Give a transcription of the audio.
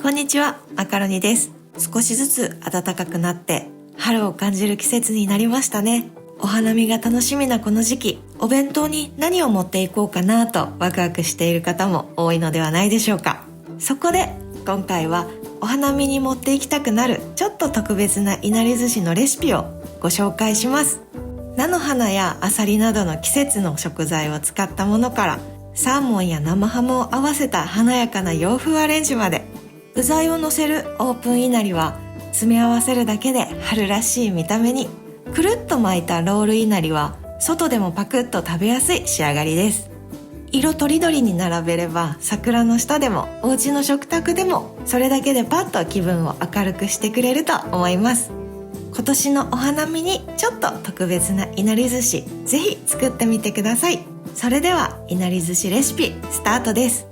こんにちは、マカロニです。少しずつ暖かくなって春を感じる季節になりましたね。お花見が楽しみなこの時期、お弁当に何を持っていこうかなとワクワクしている方も多いのではないでしょうか。そこで今回はお花見に持っていきたくなるちょっと特別ないなり寿司のレシピをご紹介します。菜の花やアサリなどの季節の食材を使ったものから、サーモンや生ハムを合わせた華やかな洋風アレンジまで、具材を乗せるオープンいなりは詰め合わせるだけで春らしい見た目に、くるっと巻いたロールいなりは外でもパクッと食べやすい仕上がりです。色とりどりに並べれば桜の下でもお家の食卓でも、それだけでパッと気分を明るくしてくれると思います。今年のお花見にちょっと特別ないなり寿司、ぜひ作ってみてください。それではいなり寿司レシピスタートです。